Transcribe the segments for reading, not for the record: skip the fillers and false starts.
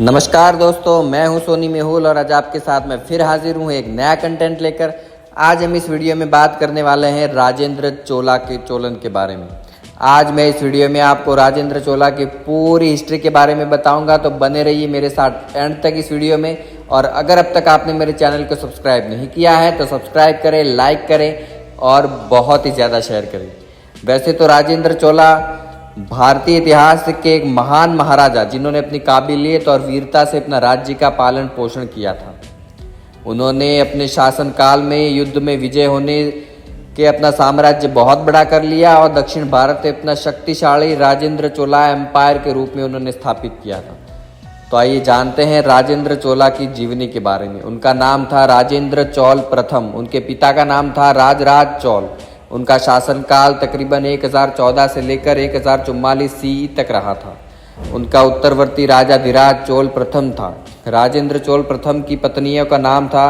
नमस्कार दोस्तों, मैं हूं सोनी मेहुल और आज आपके साथ मैं फिर हाजिर हूं एक नया कंटेंट लेकर। आज हम इस वीडियो में बात करने वाले हैं राजेंद्र चोला के चोलन के बारे में। आज मैं इस वीडियो में आपको राजेंद्र चोला की पूरी हिस्ट्री के बारे में बताऊंगा, तो बने रहिए मेरे साथ एंड तक इस वीडियो में। और अगर अब तक आपने मेरे चैनल को सब्सक्राइब नहीं किया है तो सब्सक्राइब करें, लाइक करें और बहुत ही ज़्यादा शेयर करें। वैसे तो राजेंद्र चोला भारतीय इतिहास के एक महान महाराजा जिन्होंने अपनी काबिलियत और वीरता से अपना राज्य का पालन पोषण किया था। उन्होंने अपने शासनकाल में युद्ध में विजय होने के अपना साम्राज्य बहुत बड़ा कर लिया और दक्षिण भारत में अपना शक्तिशाली राजेंद्र चोला एम्पायर के रूप में उन्होंने स्थापित किया था। तो आइए जानते हैं राजेंद्र चोला की जीवनी के बारे में। उनका नाम था राजेंद्र चोल प्रथम, उनके पिता का नाम था राजराज चोल। उनका शासनकाल तकरीबन 1014 से लेकर 1044 सीई तक रहा था। उनका उत्तरवर्ती राजा धीराज चोल प्रथम था। राजेंद्र चोल प्रथम की पत्नियों का नाम था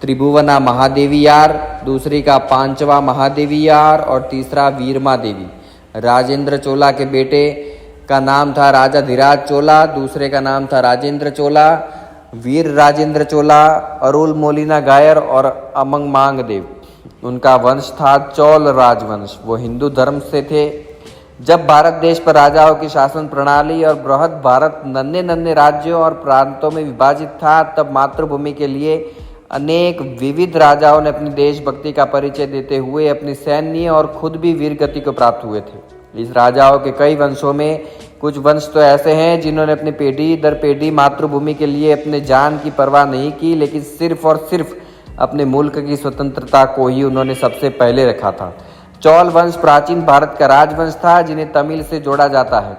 त्रिभुवना महादेवीयार, दूसरी का पांचवा महादेवीयार और तीसरा वीरमा देवी। राजेंद्र चोला के बेटे का नाम था राजा धीराज चोला, दूसरे का नाम था राजेंद्र चोला, वीर राजेंद्र चोला, अरुल मोलिना गायर और अमंग मांग देव। उनका वंश था चोल राजवंश। वो हिंदू धर्म से थे। जब भारत देश पर राजाओं की शासन प्रणाली और बृहद भारत नन्हे नन्हे राज्यों और प्रांतों में विभाजित था, तब मातृभूमि के लिए अनेक विविध राजाओं ने अपनी देशभक्ति का परिचय देते हुए अपनी सैन्य और खुद भी वीर गति को प्राप्त हुए थे। इस राजाओं के कई वंशों में कुछ वंश तो ऐसे हैं जिन्होंने अपनी पीढ़ी दर पीढ़ी मातृभूमि के लिए अपने जान की परवाह नहीं की, लेकिन सिर्फ और सिर्फ अपने मुल्क की स्वतंत्रता को ही उन्होंने सबसे पहले रखा था। चोल वंश प्राचीन भारत का राजवंश था जिन्हें तमिल से जोड़ा जाता है।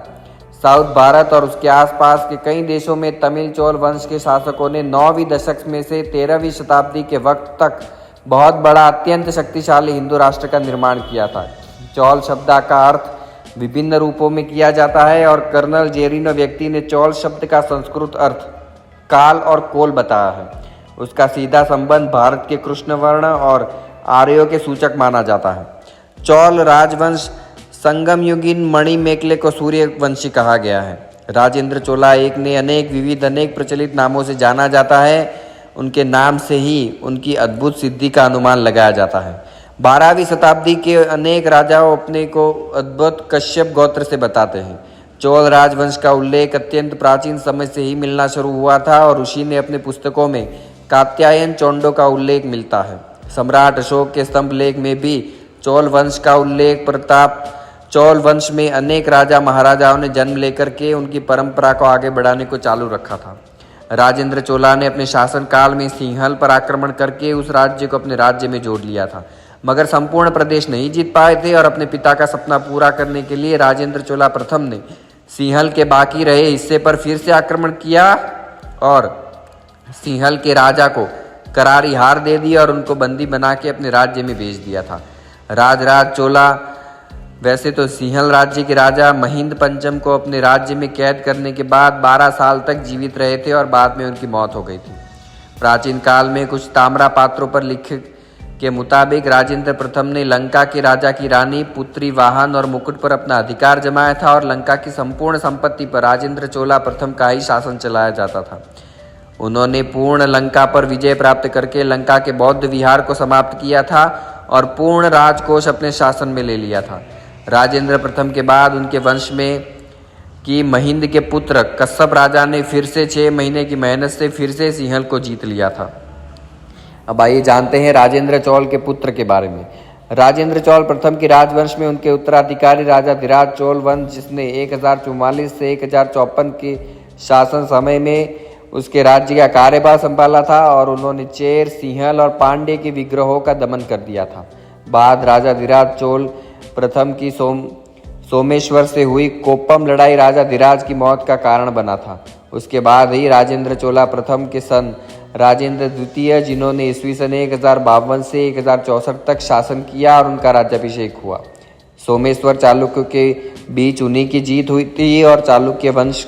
साउथ भारत और उसके आसपास के कई देशों में तमिल चोल वंश के शासकों ने 9वीं दशक में से 13वीं शताब्दी के वक्त तक बहुत बड़ा अत्यंत शक्तिशाली हिंदू राष्ट्र का निर्माण किया था। चोल शब्द का अर्थ विभिन्न रूपों में किया जाता है और कर्नल जेरिनो व्यक्ति ने चोल शब्द का संस्कृत अर्थ काल और कोल बताया है। उसका सीधा संबंध भारत के कृष्ण वर्ण और आर्यों के सूचक माना जाता है। चोल राजवंश संगम युगीन मणि मेकले को सूर्यवंशी कहा गया है। राजेंद्र चोला एक ने अनेक प्रचलित नामों से जाना जाता है। उनके नाम से ही उनकी अद्भुत सिद्धि का अनुमान लगाया जाता है। 12वीं शताब्दी के अनेक राजाओं अपने को अद्भुत कश्यप गोत्र से बताते हैं। चोल राजवंश का उल्लेख अत्यंत प्राचीन समय से ही मिलना शुरू हुआ था और ऋषि ने अपने पुस्तकों में कात्यायन चोंडो का उल्लेख मिलता है। सम्राट अशोक के स्तंभ लेख में भी चोल वंश का उल्लेख प्रताप चोल वंश में अनेक राजा महाराजाओं ने जन्म लेकर के उनकी परंपरा को आगे बढ़ाने को चालू रखा था। राजेंद्र चोला ने अपने शासनकाल में सिंहल पर आक्रमण करके उस राज्य को अपने राज्य में जोड़ लिया था, मगर संपूर्ण प्रदेश नहीं जीत पाए थे और अपने पिता का सपना पूरा करने के लिए राजेंद्र चोला प्रथम ने सिंहल के बाकी रहे हिस्से पर फिर से आक्रमण किया और सिंहल के राजा को करारी हार दे दी और उनको बंदी बना के अपने राज्य में भेज दिया था। राजराज चोला वैसे तो सिंहल राज्य के राजा महिंद पंचम को अपने राज्य में कैद करने के बाद 12 साल तक जीवित रहे थे और बाद में उनकी मौत हो गई थी। प्राचीन काल में कुछ ताम्रा पात्रों पर लिखे के मुताबिक राजेंद्र प्रथम ने लंका के राजा की रानी, पुत्री, वाहन और मुकुट पर अपना अधिकार जमाया था और लंका की संपूर्ण संपत्ति पर राजेंद्र चोला प्रथम का ही शासन चलाया जाता था। उन्होंने पूर्ण लंका पर विजय प्राप्त करके लंका के बौद्ध विहार को समाप्त किया था और पूर्ण राजकोष अपने शासन में ले लिया था। राजेंद्र प्रथम के बाद उनके वंश में की महिंद के पुत्र कश्यप राजा ने फिर से 6 महीने की मेहनत से फिर से सिंहल को जीत लिया था। अब आइए जानते हैं राजेंद्र चोल के पुत्र के बारे में। राजेंद्र चोल प्रथम की राजवंश में उनके उत्तराधिकारी राजा धीराज चोल वंश, जिसने 1044 से 1054 के शासन समय में उसके राज्य का कार्यभार संभाला था और उन्होंने चेर, सिंहल और पांड्य के विग्रहों का दमन कर दिया था। बाद राजा धीराज चोल प्रथम की सोमेश्वर से हुई कोप्पम लड़ाई राजा धीराज की मौत का कारण बना था। उसके बाद ही राजेंद्र चोला प्रथम के सन राजेंद्र द्वितीय, जिन्होंने ईस्वी सन 1052 से 1064 तक शासन किया और उनका राज्याभिषेक हुआ। सोमेश्वर चालुक्य के बीच उन्हीं की जीत हुई थी और चालुक्य वंश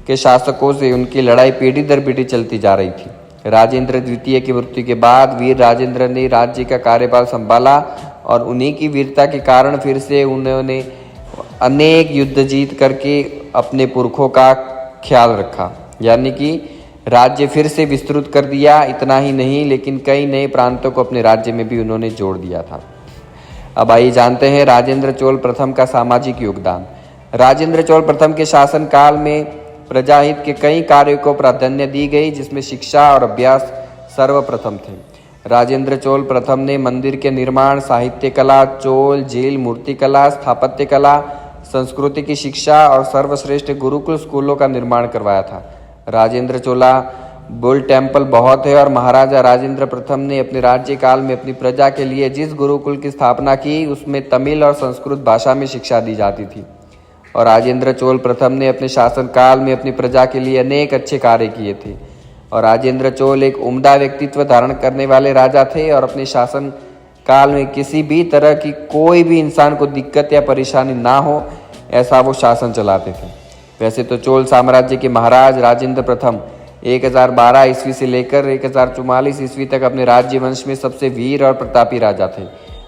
के शासकों से उनकी लड़ाई पीढ़ी दर पीढ़ी चलती जा रही थी। राजेंद्र द्वितीय की मृत्यु के बाद वीर राजेंद्र ने राज्य का कार्यभार संभाला और उन्हीं की वीरता के कारण फिर से उन्होंने अनेक युद्ध जीत करके अपने पुरखों का ख्याल रखा। यानी कि राज्य फिर से विस्तृत कर दिया। इतना ही नहीं, लेकिन कई नए प्रांतों को अपने राज्य में भी उन्होंने जोड़ दिया था। अब आइए जानते हैं राजेंद्र चोल प्रथम का सामाजिक योगदान। राजेंद्र चोल प्रथम के शासन काल में प्रजाहित के कई कार्यों को प्राधान्य दी गई, जिसमें शिक्षा और अभ्यास सर्वप्रथम थे। राजेंद्र चोल प्रथम ने मंदिर के निर्माण, साहित्य कला, चोल जेल, मूर्तिकला, स्थापत्य कला, संस्कृति की शिक्षा और सर्वश्रेष्ठ गुरुकुल स्कूलों का निर्माण करवाया था। राजेंद्र चोला बुल टेम्पल बहुत है और महाराजा राजेंद्र प्रथम ने अपने राज्य काल में अपनी प्रजा के लिए जिस गुरुकुल की स्थापना की, उसमें तमिल और संस्कृत भाषा में शिक्षा दी जाती थी। और राजेंद्र चोल प्रथम ने अपने शासन काल में अपनी प्रजा के लिए अनेक अच्छे कार्य किए थे। और राजेंद्र चोल एक उम्दा व्यक्तित्व धारण करने वाले राजा थे और अपने शासन काल में किसी भी तरह की कोई भी इंसान को दिक्कत या परेशानी ना हो, ऐसा वो शासन चलाते थे। वैसे तो चोल साम्राज्य के महाराज राजेंद्र प्रथम 1012 ईस्वी से लेकर 1044 ईस्वी तक अपने राज्य वंश में सबसे वीर और प्रतापी राजा थे।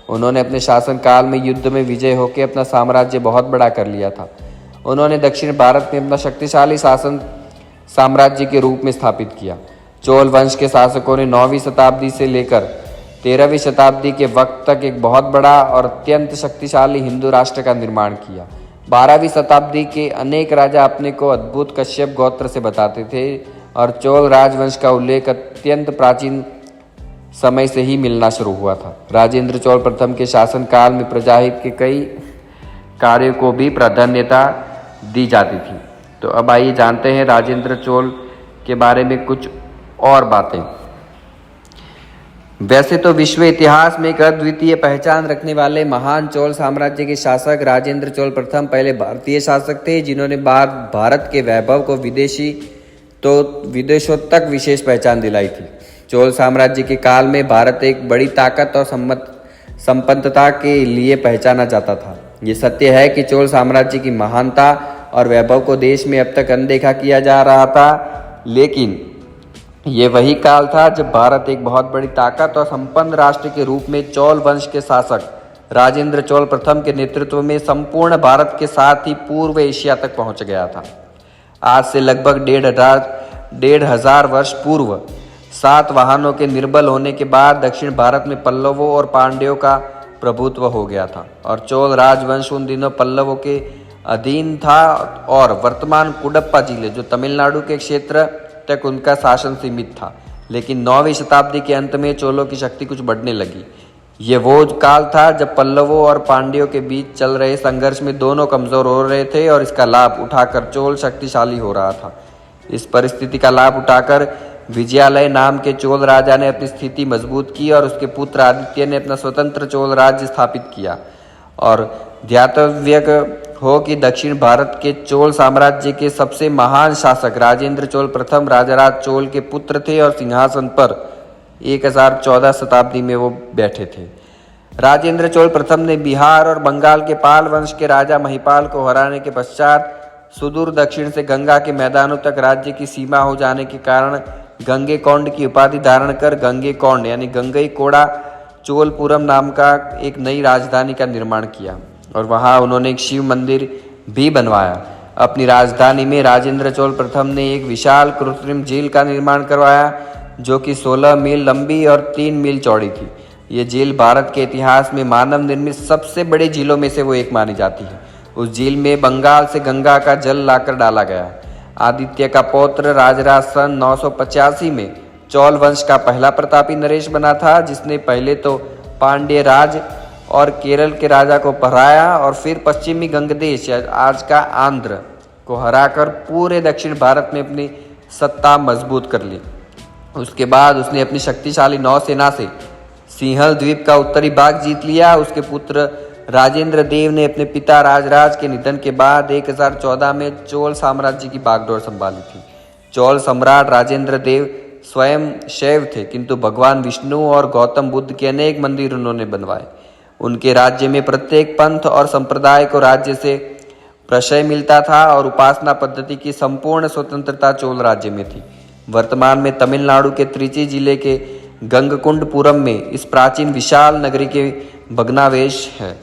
उन्होंने अपने शासन काल में युद्ध में विजय होकर अपना साम्राज्य बहुत बड़ा कर लिया था। उन्होंने दक्षिण भारत में अपना शक्तिशाली शासन साम्राज्य के रूप में स्थापित किया। चोल वंश के शासकों ने 9वीं शताब्दी से लेकर 13वीं शताब्दी के वक्त तक एक बहुत बड़ा और अत्यंत शक्तिशाली हिंदू राष्ट्र का निर्माण किया। 12वीं शताब्दी के अनेक राजा अपने को अद्भुत कश्यप गोत्र से बताते थे और चोल राजवंश का उल्लेख अत्यंत प्राचीन समय से ही मिलना शुरू हुआ था। राजेंद्र चोल प्रथम के शासन काल में प्रजाहित के कई कार्यों को भी प्राधान्यता दी जाती थी। तो अब आइए जानते हैं राजेंद्र चोल के बारे में कुछ और बातें। वैसे तो विश्व इतिहास में एक अद्वितीय पहचान रखने वाले महान चोल साम्राज्य के शासक राजेंद्र चोल प्रथम पहले भारतीय शासक थे, जिन्होंने भारत के वैभव को विदेशों तक विशेष पहचान दिलाई थी। चोल साम्राज्य के काल में भारत एक बड़ी ताकत और संपन्नता के लिए पहचाना जाता था। ये सत्य है कि चोल साम्राज्य की महानता और वैभव को देश में अब तक अनदेखा किया जा रहा था, लेकिन ये वही काल था जब भारत एक बहुत बड़ी ताकत और संपन्न राष्ट्र के रूप में चोल वंश के शासक राजेंद्र चोल प्रथम के नेतृत्व में संपूर्ण भारत के साथ ही पूर्व एशिया तक पहुंच गया था। आज से लगभग 1500 वर्ष पूर्व सातवाहनों के निर्बल होने के बाद दक्षिण भारत में पल्लवों और पांड्यों का प्रभुत्व हो गया था और चोल राजवंश उन दिनों पल्लवों के अधीन था और वर्तमान कुडप्पा जिले जो तमिलनाडु के क्षेत्र तक उनका शासन सीमित था। लेकिन 9वीं शताब्दी के अंत में चोलों की शक्ति कुछ बढ़ने लगी। ये वो काल था जब पल्लवों और पांड्यों के बीच चल रहे संघर्ष में दोनों कमजोर हो रहे थे और इसका लाभ उठाकर चोल शक्तिशाली हो रहा था। इस परिस्थिति का लाभ उठाकर विजयालय नाम के चोल राजा ने अपनी स्थिति मजबूत की और उसके पुत्र आदित्य ने अपना स्वतंत्र चोल राज्य स्थापित किया। और ध्यातव्य हो कि दक्षिण भारत के चोल साम्राज्य के सबसे महान शासक राजेंद्र चोल प्रथम राजाराज चोल के पुत्र थे और सिंहासन पर 1014 शताब्दी में वो बैठे थे। राजेंद्र चोल प्रथम ने बिहार और बंगाल के पाल वंश के राजा महिपाल को हराने के पश्चात सुदूर दक्षिण से गंगा के मैदानों तक राज्य की सीमा हो जाने के कारण गंगेकोंड की उपाधि धारण कर गंगेकोंड यानी गंगईकोड़ा चोलपुरम नाम का एक नई राजधानी का निर्माण किया और वहां उन्होंने एक शिव मंदिर भी बनवाया। अपनी राजधानी में राजेंद्र चोल प्रथम ने एक विशाल कृत्रिम झील का निर्माण करवाया जो कि 16 मील लंबी और 3 मील चौड़ी थी। ये झील भारत के इतिहास में मानव निर्मित सबसे बड़े झीलों में से वो एक मानी जाती है। उस झील में बंगाल से गंगा का जल लाकर डाला गया। आदित्य का पौत्र राजराज सन 985 में चोल वंश का पहला प्रतापी नरेश बना था, जिसने पहले तो पांड्य राज और केरल के राजा को हराया और फिर पश्चिमी गंगदेश आज का आंध्र को हराकर पूरे दक्षिण भारत में अपनी सत्ता मजबूत कर ली। उसके बाद उसने अपनी शक्तिशाली नौसेना से सिंहल द्वीप का उत्तरी भाग जीत लिया। उसके पुत्र राजेंद्र देव ने अपने पिता राजराज के निधन के बाद 1014 में चोल साम्राज्य की बागडोर संभाली थी। चोल सम्राट राजेंद्र देव स्वयं शैव थे, किंतु भगवान विष्णु और गौतम बुद्ध के अनेक मंदिर उन्होंने बनवाए। उनके राज्य में प्रत्येक पंथ और संप्रदाय को राज्य से प्रशय मिलता था और उपासना पद्धति की संपूर्ण स्वतंत्रता चोल राज्य में थी। वर्तमान में तमिलनाडु के त्रिची जिले के गंगकुंडपुरम में इस प्राचीन विशाल नगरी के भग्नावशेष है।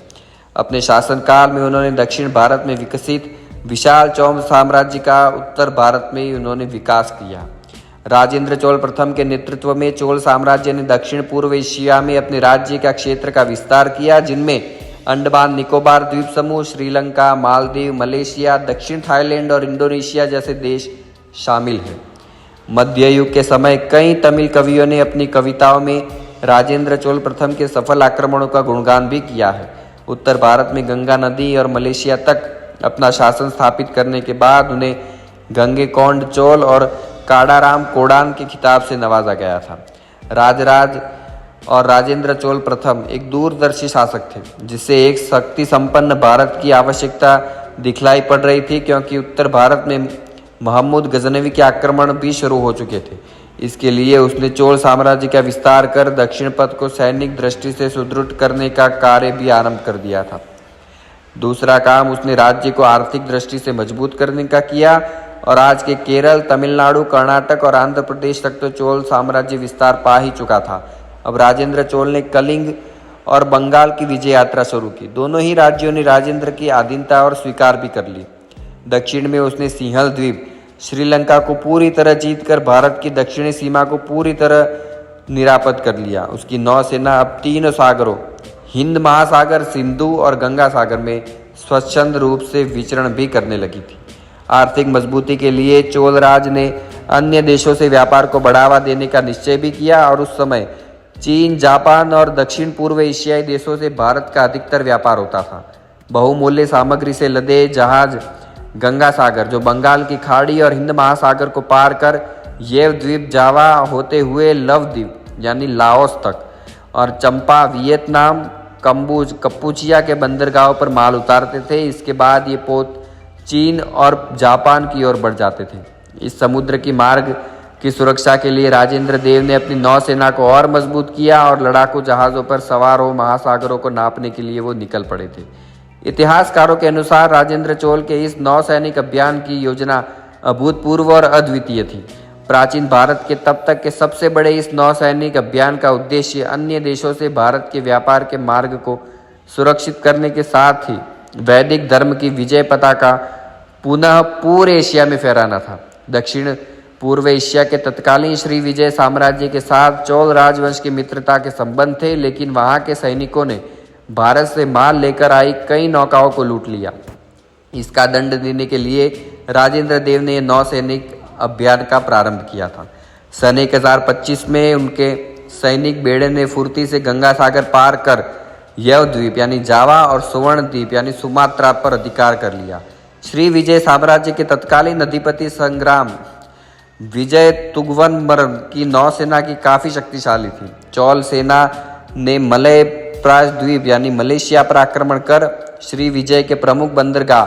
अपने शासनकाल में उन्होंने दक्षिण भारत में विकसित विशाल चोल साम्राज्य का उत्तर भारत में ही उन्होंने विकास किया। राजेंद्र चोल प्रथम के नेतृत्व में चोल साम्राज्य ने दक्षिण पूर्व एशिया में अपने राज्य का क्षेत्र का विस्तार किया, जिनमें अंडमान निकोबार द्वीप समूह, श्रीलंका, मालदीव, मलेशिया, दक्षिण थाईलैंड और इंडोनेशिया जैसे देश शामिल हैं। मध्य युग के समय कई तमिल कवियों ने अपनी कविताओं में राजेंद्र चोल प्रथम के सफल आक्रमणों का गुणगान भी किया है। उत्तर भारत में गंगा नदी और मलेशिया तक अपना शासन स्थापित करने के बाद उन्हें गंगेकोंड चोल और काडाराम कोडान के खिताब से नवाजा गया था। राजराज और राजेंद्र चोल प्रथम एक दूरदर्शी शासक थे, जिससे एक शक्ति संपन्न भारत की आवश्यकता दिखलाई पड़ रही थी, क्योंकि उत्तर भारत में महमूद गजनवी के आक्रमण भी शुरू हो चुके थे। इसके लिए उसने चोल साम्राज्य का विस्तार कर दक्षिण पथ को सैनिक दृष्टि से सुदृढ़ करने का कार्य भी आरंभ कर दिया था। दूसरा काम उसने राज्य को आर्थिक दृष्टि से मजबूत करने का किया और आज के केरल, तमिलनाडु, कर्नाटक और आंध्र प्रदेश तक तो चोल साम्राज्य विस्तार पा ही चुका था। अब राजेंद्र चोल ने कलिंग और बंगाल की विजय यात्रा शुरू की। दोनों ही राज्यों ने राजेंद्र की अधीनता और स्वीकार भी कर ली। दक्षिण में उसने सिंहल द्वीप, श्रीलंका को पूरी तरह जीतकर भारत की दक्षिणी सीमा को पूरी तरह निरापद कर लिया। उसकी नौसेना अब तीनों सागरों, हिंद महासागर, सिंधु और गंगा सागर में स्वच्छंद रूप से विचरण भी करने लगी थी। आर्थिक मजबूती के लिए चोल राज ने अन्य देशों से व्यापार को बढ़ावा देने का निश्चय भी किया और उस समय चीन, जापान और दक्षिण पूर्व एशियाई देशों से भारत का अधिकतर व्यापार होता था। बहुमूल्य सामग्री से लदे जहाज गंगा सागर, जो बंगाल की खाड़ी और हिंद महासागर को पार कर येव द्वीप, जावा होते हुए लवद्वीप यानी लाओस तक और चंपा, वियतनाम, कपुचिया के बंदरगाहों पर माल उतारते थे। इसके बाद ये पोत चीन और जापान की ओर बढ़ जाते थे। इस समुद्र की मार्ग की सुरक्षा के लिए राजेंद्र देव ने अपनी नौसेना को और मजबूत किया और लड़ाकू जहाज़ों पर सवार हो महासागरों को नापने के लिए वो निकल पड़े थे। इतिहासकारों के अनुसार राजेंद्र चोल के इस नौसैनिक अभियान की योजना अभूतपूर्व और अद्वितीय थी। प्राचीन भारत के तब तक के सबसे बड़े इस नौसैनिक अभियान का उद्देश्य अन्य देशों से भारत के व्यापार के मार्ग को सुरक्षित करने के साथ ही वैदिक धर्म की विजय पताका पुनः पूरे एशिया में फहराना था। दक्षिण पूर्व एशिया के तत्कालीन श्री विजय साम्राज्य के साथ चोल राजवंश की मित्रता के संबंध थे, लेकिन वहां के सैनिकों ने भारत से माल लेकर आई कई नौकाओं को लूट लिया। इसका दंड देने के लिए राजेंद्र देव ने नौसैनिक अभियान का प्रारंभ किया था। सन 1025 में उनके सैनिक बेड़े ने फुर्ती से गंगा सागर पार कर यव द्वीप यानी जावा और सुवर्ण द्वीप यानी सुमात्रा पर अधिकार कर लिया। श्री विजय साम्राज्य के तत्कालीन अधिपति संग्राम विजय तुगवनमर्ग की नौसेना की काफ़ी शक्तिशाली थी। चोल सेना ने मलय प्रायद्वीप यानी मलेशिया पर आक्रमण कर श्री विजय के प्रमुख बंदरगाह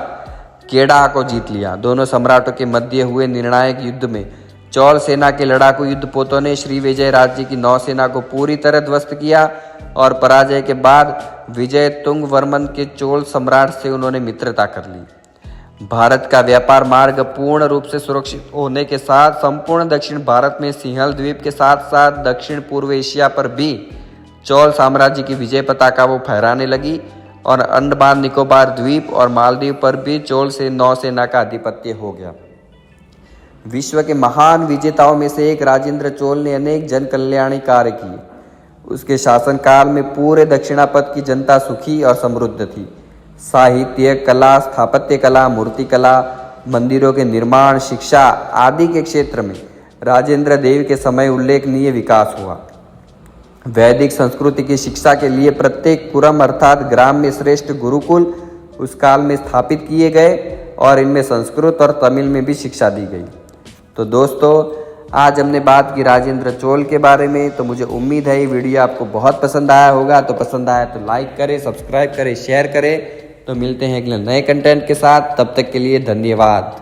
केडा को जीत लिया। दोनों सम्राटों के मध्य हुए निर्णायक युद्ध में चोल सेना के लड़ाकू युद्धपोतों ने श्री विजय राज्य की नौसेना को पूरी तरह ध्वस्त किया और पराजय के बाद विजय तुंग वर्मन के चोल सम्राट से उन्होंने मित्रता कर ली। भारत का व्यापार मार्ग पूर्ण रूप से सुरक्षित होने के साथ संपूर्ण दक्षिण भारत में सिंहल द्वीप के साथ साथ दक्षिण पूर्व एशिया पर भी चोल साम्राज्य की विजय पताका वो फहराने लगी और अंडमान निकोबार द्वीप और मालदीव पर भी चोल से नौसेना का आधिपत्य हो गया। विश्व के महान विजेताओं में से एक राजेंद्र चोल ने अनेक जन कल्याणी कार्य किए। उसके शासनकाल में पूरे दक्षिणापथ की जनता सुखी और समृद्ध थी। साहित्य, कला, स्थापत्य कला, मूर्ति कला, मंदिरों के निर्माण, शिक्षा आदि के क्षेत्र में राजेंद्र देव के समय उल्लेखनीय विकास हुआ। वैदिक संस्कृति की शिक्षा के लिए प्रत्येक पुरम अर्थात ग्राम में श्रेष्ठ गुरुकुल उस काल में स्थापित किए गए और इनमें संस्कृत और तमिल में भी शिक्षा दी गई। तो दोस्तों, आज हमने बात की राजेंद्र चोल के बारे में। तो मुझे उम्मीद है ये वीडियो आपको बहुत पसंद आया होगा। तो पसंद आया तो लाइक करें, सब्सक्राइब करें, शेयर करें। तो मिलते हैं अगले नए कंटेंट के साथ। तब तक के लिए धन्यवाद।